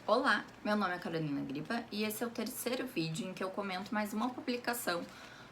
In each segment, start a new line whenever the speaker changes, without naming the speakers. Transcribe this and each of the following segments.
Olá, meu nome é Carolina Gripa e esse é o terceiro vídeo em que eu comento mais uma publicação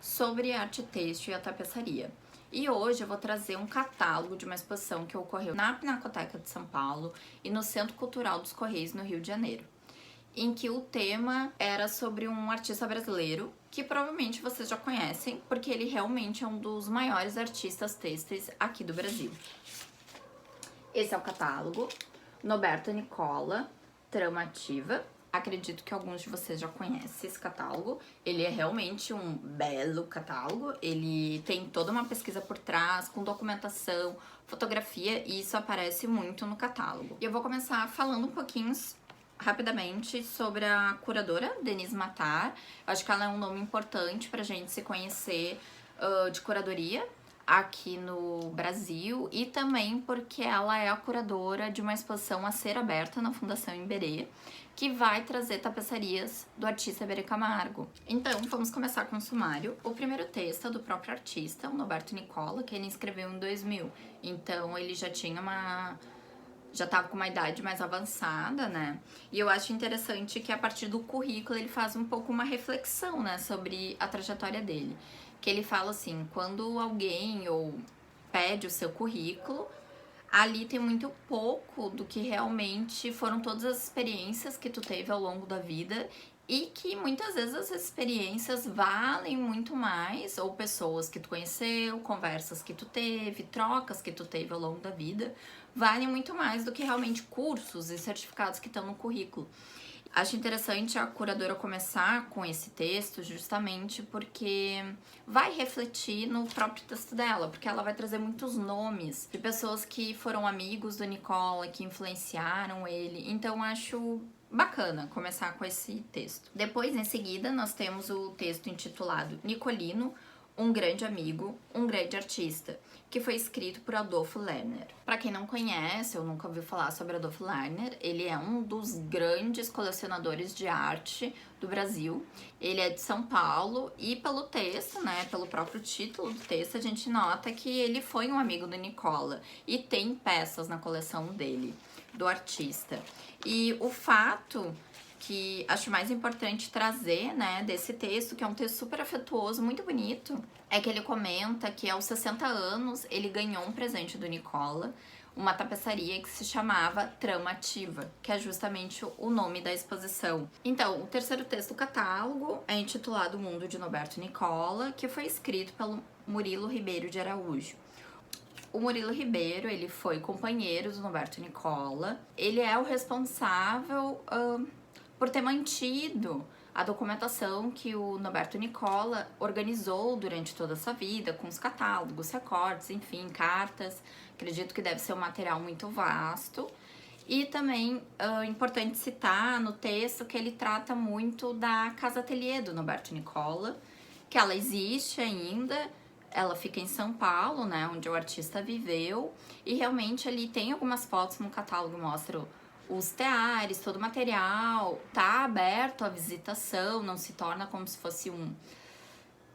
sobre arte têxtil e a tapeçaria. E hoje eu vou trazer um catálogo de uma exposição que ocorreu na Pinacoteca de São Paulo e no Centro Cultural dos Correios, no Rio de Janeiro, em que o tema era sobre um artista brasileiro que provavelmente vocês já conhecem, porque ele realmente é um dos maiores artistas têxteis aqui do Brasil. Esse é o catálogo, Norberto Nicola, Trama Ativa. Acredito que alguns de vocês já conhecem esse catálogo. Ele é realmente um belo catálogo. Ele tem toda uma pesquisa por trás, com documentação, fotografia, e isso aparece muito no catálogo. E eu vou começar falando um pouquinho rapidamente sobre a curadora, Denise Matar. Eu acho que ela é um nome importante pra gente se conhecer de curadoria aqui no Brasil, e também porque ela é a curadora de uma exposição a ser aberta na Fundação Iberê, que vai trazer tapeçarias do artista Iberê Camargo. Então, vamos começar com o sumário. O primeiro texto é do próprio artista, o Norberto Nicola, que ele escreveu em 2000. Então, ele já estava com uma idade mais avançada, né? E eu acho interessante que a partir do currículo ele faz um pouco uma reflexão, né, sobre a trajetória dele. Que ele fala assim, quando alguém ou pede o seu currículo, ali tem muito pouco do que realmente foram todas as experiências que tu teve ao longo da vida, e que muitas vezes as experiências valem muito mais, ou pessoas que tu conheceu, conversas que tu teve, trocas que tu teve ao longo da vida, valem muito mais do que realmente cursos e certificados que estão no currículo. Acho interessante a curadora começar com esse texto justamente porque vai refletir no próprio texto dela, porque ela vai trazer muitos nomes de pessoas que foram amigos do Nicola, que influenciaram ele. Então acho bacana começar com esse texto. Depois, em seguida, nós temos o texto intitulado Nicolino, um grande amigo, um grande artista, que foi escrito por Adolfo Lerner. Para quem não conhece ou nunca ouviu falar sobre Adolfo Lerner, ele é um dos grandes colecionadores de arte do Brasil. Ele é de São Paulo e pelo texto, né, pelo próprio título do texto, a gente nota que ele foi um amigo do Nicola e tem peças na coleção dele, do artista. E o fato que acho mais importante trazer, né, desse texto, que é um texto super afetuoso, muito bonito, é que ele comenta que aos 60 anos ele ganhou um presente do Nicola, uma tapeçaria que se chamava Trama Ativa, que é justamente o nome da exposição. Então, o terceiro texto do catálogo é intitulado O Mundo de Norberto Nicola, que foi escrito pelo Murilo Ribeiro de Araújo. O Murilo Ribeiro, ele foi companheiro do Norberto Nicola, ele é o responsável por ter mantido a documentação que o Norberto Nicola organizou durante toda a sua vida, com os catálogos, recortes, enfim, cartas. Acredito que deve ser um material muito vasto. E também é importante citar no texto que ele trata muito da Casa Atelier do Norberto Nicola, que ela existe ainda, ela fica em São Paulo, né, onde o artista viveu, e realmente ali tem algumas fotos no catálogo que mostram os teares, todo o material, tá aberto à visitação, não se torna como se fosse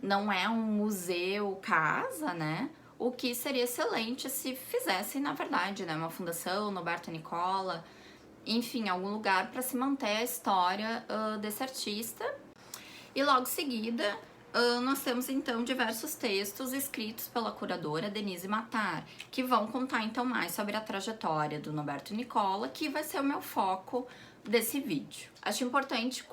não é um museu casa, né? O que seria excelente se fizessem, na verdade, né, uma fundação, Norberto Nicola, enfim, algum lugar para se manter a história desse artista. E logo em seguida, nós temos então diversos textos escritos pela curadora Denise Matar, que vão contar então mais sobre a trajetória do Norberto Nicola, que vai ser o meu foco desse vídeo. Acho importante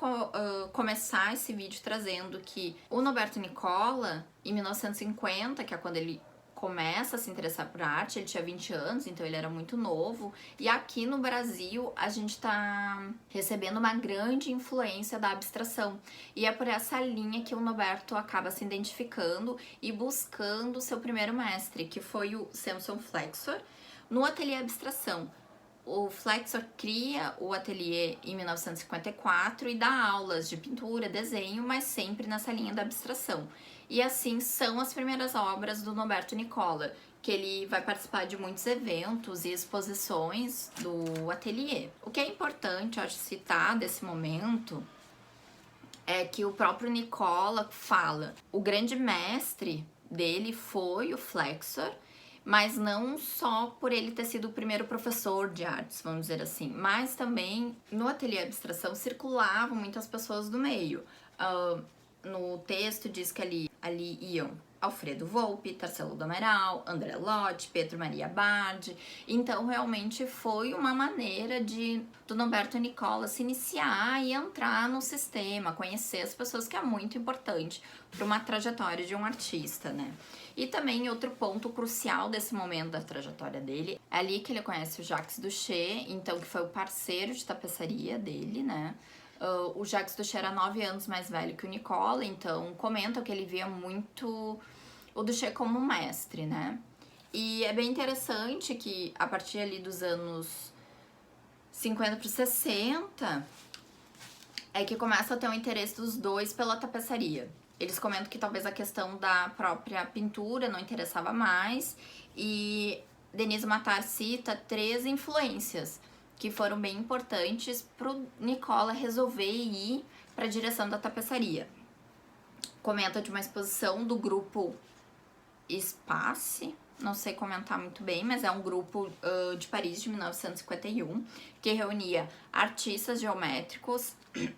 começar esse vídeo trazendo que o Norberto Nicola, em 1950, que é quando ele começa a se interessar por arte, ele tinha 20 anos, então ele era muito novo, e aqui no Brasil a gente tá recebendo uma grande influência da abstração, e é por essa linha que o Norberto acaba se identificando e buscando seu primeiro mestre, que foi o Samson Flexor, no ateliê abstração. O Flexor cria o ateliê em 1954 e dá aulas de pintura, desenho, mas sempre nessa linha da abstração. E assim são as primeiras obras do Norberto Nicola, que ele vai participar de muitos eventos e exposições do ateliê. O que é importante, acho, citar desse momento é que o próprio Nicola fala, o grande mestre dele foi o Flexor, Mas não só por ele ter sido o primeiro professor de artes, vamos dizer assim, mas também no ateliê abstração circulavam muitas pessoas do meio. No texto diz que ali iam Alfredo Volpi, Tarsila do Amaral, André Lott, Pedro Maria Bardi. Então, realmente foi uma maneira do Norberto Nicola se iniciar e entrar no sistema, conhecer as pessoas, que é muito importante para uma trajetória de um artista, né? E também outro ponto crucial desse momento da trajetória dele, é ali que ele conhece o Jacques Duché, então que foi o parceiro de tapeçaria dele, né? O Jacques Duché era 9 anos mais velho que o Nicola, então comenta que ele via muito o Duché como um mestre, né? E é bem interessante que a partir ali dos anos 50 para 60 é que começa a ter um interesse dos dois pela tapeçaria. Eles comentam que talvez a questão da própria pintura não interessava mais, e Denise Matar cita 3 influências que foram bem importantes pro Nicola resolver ir para a direção da tapeçaria. Comenta de uma exposição do grupo Espace, não sei comentar muito bem, mas é um grupo de Paris de 1951, que reunia artistas geométricos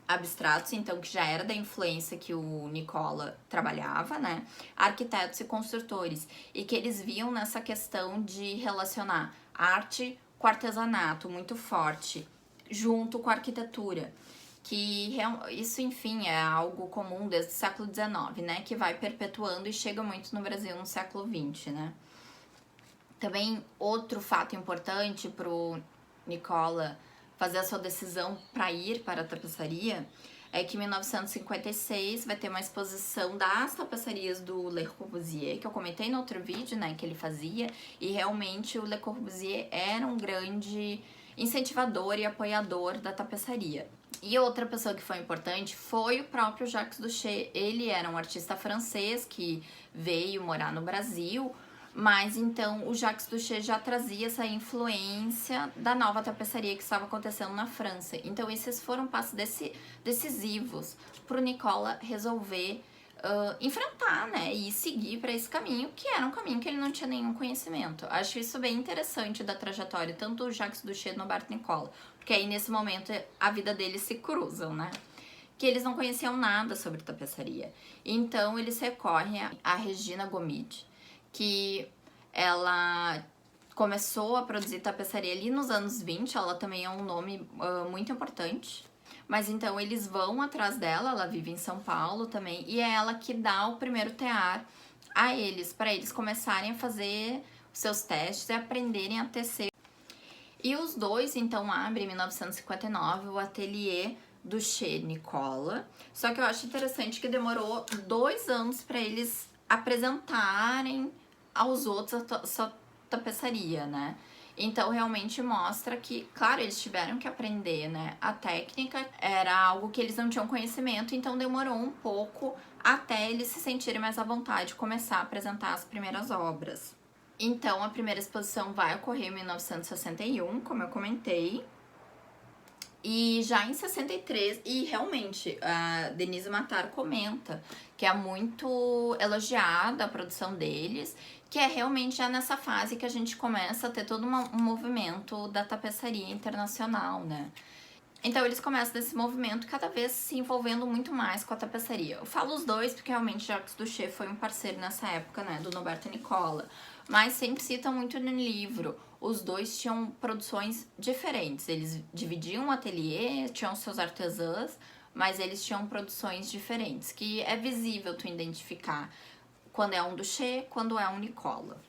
abstratos, então que já era da influência que o Nicola trabalhava, né? Arquitetos e construtores, e que eles viam nessa questão de relacionar arte com artesanato muito forte, junto com a arquitetura. Que isso, enfim, é algo comum desde o século XIX, né? Que vai perpetuando e chega muito no Brasil no século XX, né? Também outro fato importante para o Nicola fazer a sua decisão para ir para a tapeçaria é que em 1956 vai ter uma exposição das tapeçarias do Le Corbusier, que eu comentei no outro vídeo, né, que ele fazia, e realmente o Le Corbusier era um grande incentivador e apoiador da tapeçaria. E outra pessoa que foi importante foi o próprio Jacques Duché. Ele era um artista francês que veio morar no Brasil, mas então o Jacques Duché já trazia essa influência da nova tapeçaria que estava acontecendo na França. Então esses foram passos decisivos para o Nicola resolver enfrentar, né, e seguir para esse caminho, que era um caminho que ele não tinha nenhum conhecimento. Acho isso bem interessante da trajetória, tanto do Jacques Duché e do Norberto Nicola, porque aí nesse momento a vida deles se cruzam, né? Que eles não conheciam nada sobre tapeçaria. Então eles recorrem a Regina Gomide, que ela começou a produzir tapeçaria ali nos anos 20, ela também é um nome muito importante. Mas então eles vão atrás dela, ela vive em São Paulo também, e é ela que dá o primeiro tear a eles, para eles começarem a fazer os seus testes e aprenderem a tecer. E os dois então abrem em 1959 o ateliê Duché Nicola, só que eu acho interessante que demorou 2 anos para eles apresentarem aos outros a sua tapeçaria, né? Então realmente mostra que, claro, eles tiveram que aprender, né? A técnica era algo que eles não tinham conhecimento, então demorou um pouco até eles se sentirem mais à vontade de começar a apresentar as primeiras obras. Então a primeira exposição vai ocorrer em 1961, como eu comentei. E já em 63, e realmente, a Denise Matar comenta que é muito elogiada a produção deles, que é realmente já nessa fase que a gente começa a ter todo um movimento da tapeçaria internacional, né? Então eles começam desse movimento cada vez se envolvendo muito mais com a tapeçaria. Eu falo os dois porque realmente Jacques Duché foi um parceiro nessa época, né, do Norberto Nicola. Mas sempre citam muito no livro. Os dois tinham produções diferentes. Eles dividiam o ateliê, tinham seus artesãs, mas eles tinham produções diferentes, que é visível tu identificar quando é um Duché, quando é um Nicola.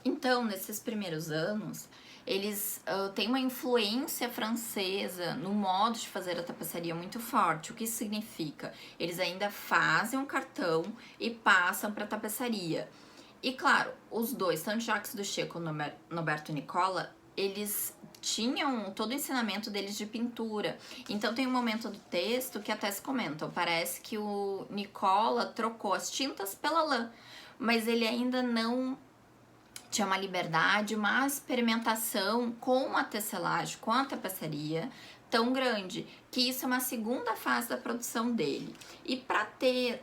Então, nesses primeiros anos, eles têm uma influência francesa no modo de fazer a tapeçaria muito forte. O que isso significa? Eles ainda fazem um cartão e passam para a tapeçaria. E claro, os dois, tanto Jacques Duché quanto Norberto Nicola, eles tinham todo o ensinamento deles de pintura. Então tem um momento do texto que até se comentam, parece que o Nicola trocou as tintas pela lã, mas ele ainda não tinha uma liberdade, uma experimentação com a tecelagem, com a tapeçaria tão grande, que isso é uma segunda fase da produção dele. E para ter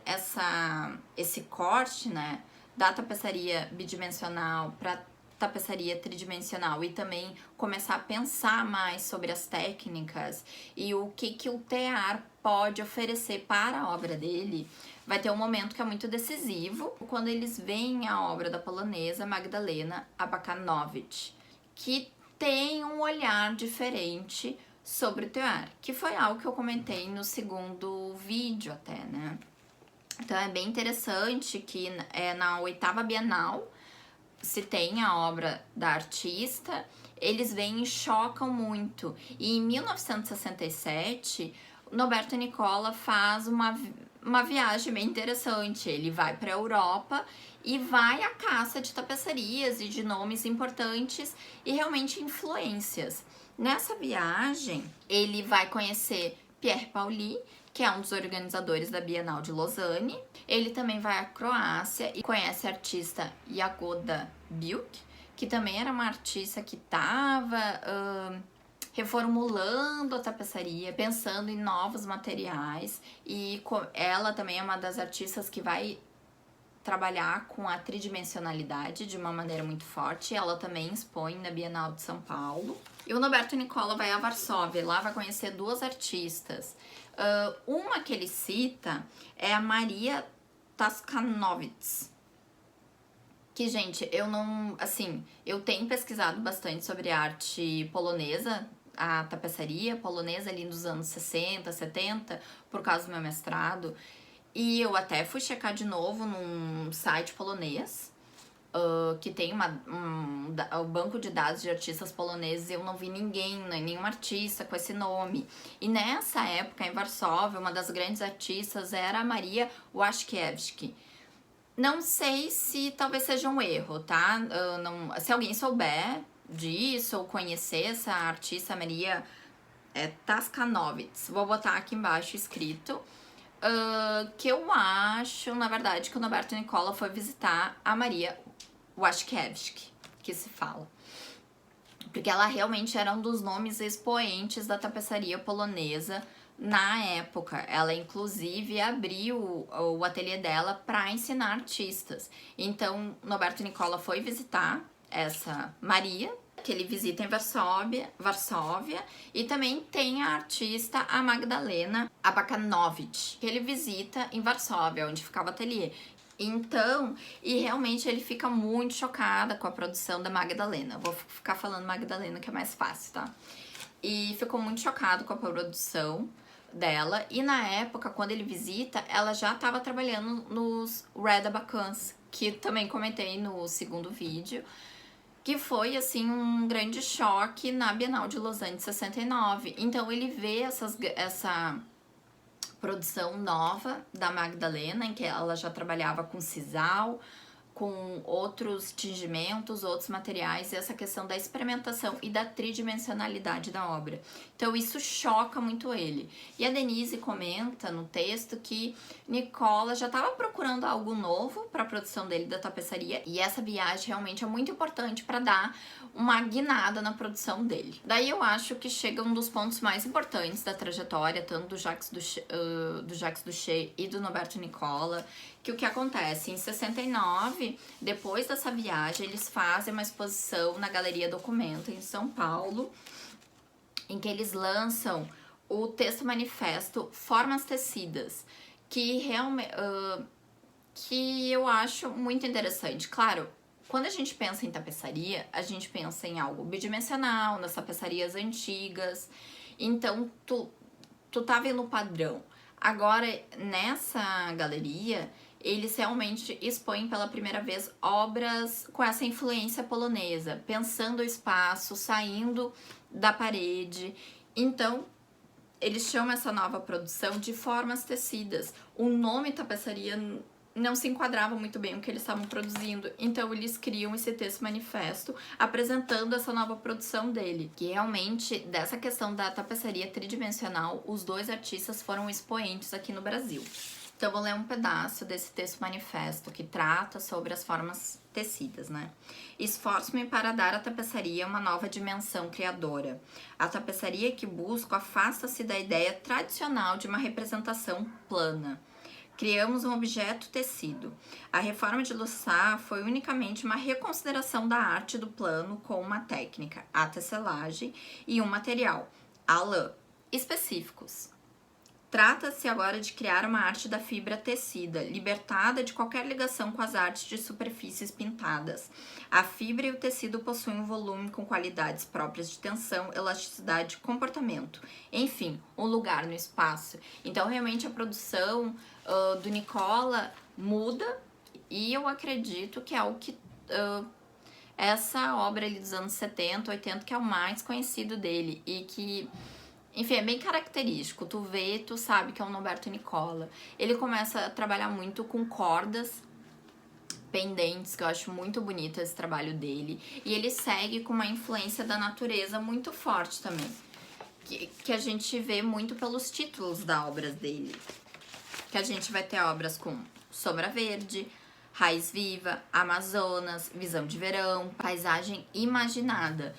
esse corte, né, da tapeçaria bidimensional para tapeçaria tridimensional e também começar a pensar mais sobre as técnicas e o que o tear pode oferecer para a obra dele, vai ter um momento que é muito decisivo, quando eles veem a obra da polonesa Magdalena Abakanowicz, que tem um olhar diferente sobre o tear, que foi algo que eu comentei no segundo vídeo até, né? Então é bem interessante que na 8ª Bienal se tem a obra da artista, eles vêm e chocam muito. E em 1967, Norberto Nicola faz uma viagem bem interessante. Ele vai para a Europa e vai à caça de tapeçarias e de nomes importantes e realmente influências. Nessa viagem, ele vai conhecer Pierre Pauli, que é um dos organizadores da Bienal de Lausanne. Ele também vai à Croácia e conhece a artista Jagoda Bilk, que também era uma artista que estava reformulando a tapeçaria, pensando em novos materiais. E ela também é uma das artistas que vai trabalhar com a tridimensionalidade de uma maneira muito forte. Ela também expõe na Bienal de São Paulo. E o Norberto Nicola vai a Varsóvia, lá vai conhecer 2 artistas. Uma que ele cita é a Maria Taskanowicz, que, gente, eu não, assim, eu tenho pesquisado bastante sobre arte polonesa, a tapeçaria polonesa ali dos anos 60, 70, por causa do meu mestrado, e eu até fui checar de novo num site polonês, que tem o banco de dados de artistas poloneses. Eu não vi ninguém, nenhum artista com esse nome. E nessa época, em Varsóvia, uma das grandes artistas era a Maria Waszkiewicz. Não sei se talvez seja um erro, tá? Se alguém souber disso ou conhecer essa artista, Maria Taskanowicz, vou botar aqui embaixo escrito. Que eu acho, na verdade, que o Norberto Nicola foi visitar a Maria Waszkiewicz, que se fala. Porque ela realmente era um dos nomes expoentes da tapeçaria polonesa na época. Ela, inclusive, abriu o ateliê dela para ensinar artistas. Então, Norberto Nicola foi visitar essa Maria, que ele visita em Varsóvia, e também tem a artista a Magdalena Abakanowicz, que ele visita em Varsóvia, onde ficava o ateliê. Então, e realmente ele fica muito chocada com a produção da Magdalena. Vou ficar falando Magdalena, que é mais fácil, tá? E ficou muito chocado com a produção dela. E na época, quando ele visita, ela já estava trabalhando nos Red Abacans, que também comentei no segundo vídeo, que foi, assim, um grande choque na Bienal de Lausanne de 69. Então, ele vê essa produção nova da Magdalena, em que ela já trabalhava com sisal, com outros tingimentos, outros materiais, e essa questão da experimentação e da tridimensionalidade da obra. Então isso choca muito ele. E a Denise comenta no texto que Nicola já estava procurando algo novo para a produção dele da tapeçaria, e essa viagem realmente é muito importante para dar uma guinada na produção dele. Daí eu acho que chega um dos pontos mais importantes da trajetória, tanto do Jacques Duché e do Norberto Nicola, que o que acontece? Em 69, depois dessa viagem, eles fazem uma exposição na Galeria Documento, em São Paulo, em que eles lançam o texto manifesto Formas Tecidas, que realmente que eu acho muito interessante. Claro, quando a gente pensa em tapeçaria, a gente pensa em algo bidimensional, nas tapeçarias antigas. Então, tu tá vendo o padrão. Agora, nessa galeria, eles realmente expõem pela primeira vez obras com essa influência polonesa, pensando o espaço, saindo da parede. Então, eles chamam essa nova produção de formas tecidas. O nome tapeçaria não se enquadrava muito bem o que eles estavam produzindo, então eles criam esse texto manifesto apresentando essa nova produção dele, que realmente, dessa questão da tapeçaria tridimensional, os 2 artistas foram expoentes aqui no Brasil. Então eu vou ler um pedaço desse texto manifesto que trata sobre as formas tecidas, né? Esforço-me para dar à tapeçaria uma nova dimensão criadora. A tapeçaria que busco afasta-se da ideia tradicional de uma representação plana. criamos um objeto tecido. A reforma de Lussat foi unicamente uma reconsideração da arte do plano com uma técnica, a tecelagem, e um material, a lã, específicos. Trata-se agora de criar uma arte da fibra tecida, libertada de qualquer ligação com as artes de superfícies pintadas. A fibra e o tecido possuem um volume com qualidades próprias de tensão, elasticidade e comportamento. Enfim, um lugar no espaço. Então, realmente, a produção do Nicola muda e eu acredito que é o que... essa obra ali dos anos 70, 80, que é o mais conhecido dele e que... Enfim, é bem característico, tu vê, tu sabe que é um Norberto Nicola. Ele começa a trabalhar muito com cordas pendentes, que eu acho muito bonito esse trabalho dele. E ele segue com uma influência da natureza muito forte também, que a gente vê muito pelos títulos das obras dele. Que a gente vai ter obras com Sombra Verde, Raiz Viva, Amazonas, Visão de Verão, Paisagem Imaginada.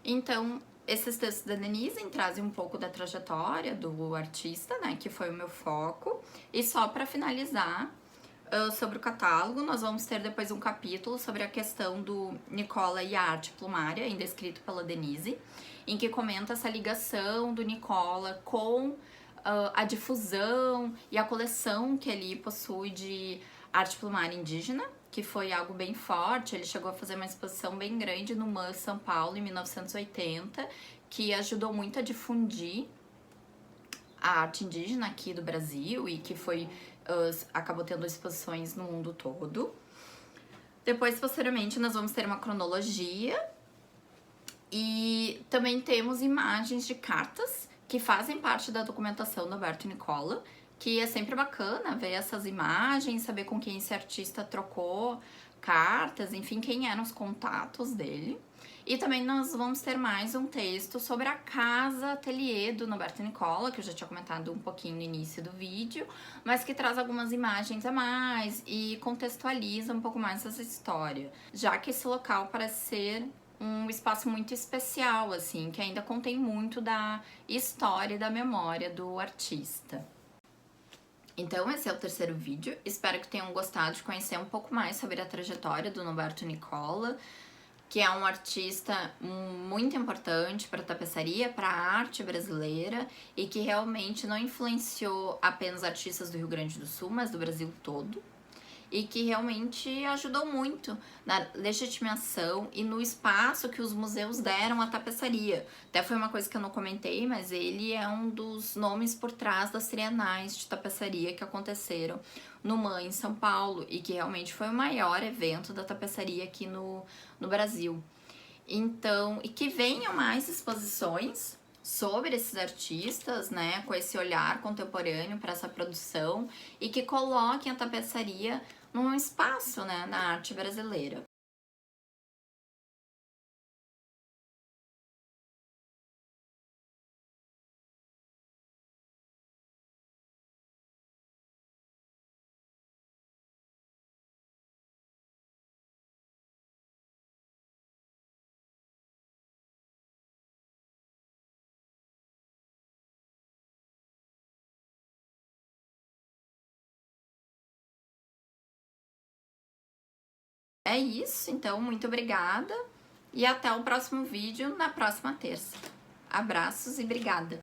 Então, esses textos da Denise trazem um pouco da trajetória do artista, né, que foi o meu foco. E só para finalizar, sobre o catálogo, nós vamos ter depois um capítulo sobre a questão do Nicola e a arte plumária, ainda escrito pela Denise, em que comenta essa ligação do Nicola com a difusão e a coleção que ele possui de arte plumária indígena, que foi algo bem forte. Ele chegou a fazer uma exposição bem grande no MAN São Paulo em 1980, que ajudou muito a difundir a arte indígena aqui do Brasil e que foi acabou tendo exposições no mundo todo. Depois, posteriormente, nós vamos ter uma cronologia e também temos imagens de cartas que fazem parte da documentação do Norberto Nicola, que é sempre bacana ver essas imagens, saber com quem esse artista trocou cartas, enfim, quem eram os contatos dele. E também nós vamos ter mais um texto sobre a casa ateliê do Norberto Nicola, que eu já tinha comentado um pouquinho no início do vídeo, mas que traz algumas imagens a mais e contextualiza um pouco mais essa história, já que esse local parece ser um espaço muito especial, assim, que ainda contém muito da história e da memória do artista. Então, esse é o terceiro vídeo. Espero que tenham gostado de conhecer um pouco mais sobre a trajetória do Norberto Nicola, que é um artista muito importante para a tapeçaria, para a arte brasileira, e que realmente não influenciou apenas artistas do Rio Grande do Sul, mas do Brasil todo, e que realmente ajudou muito na legitimação e no espaço que os museus deram à tapeçaria. Até foi uma coisa que eu não comentei, mas ele é um dos nomes por trás das trienais de tapeçaria que aconteceram no MAN em São Paulo e que realmente foi o maior evento da tapeçaria aqui no Brasil. Então, e que venham mais exposições sobre esses artistas, né, com esse olhar contemporâneo para essa produção e que coloquem a tapeçaria num espaço, né, na arte brasileira. É isso, então, muito obrigada e até o próximo vídeo na próxima terça. Abraços e obrigada!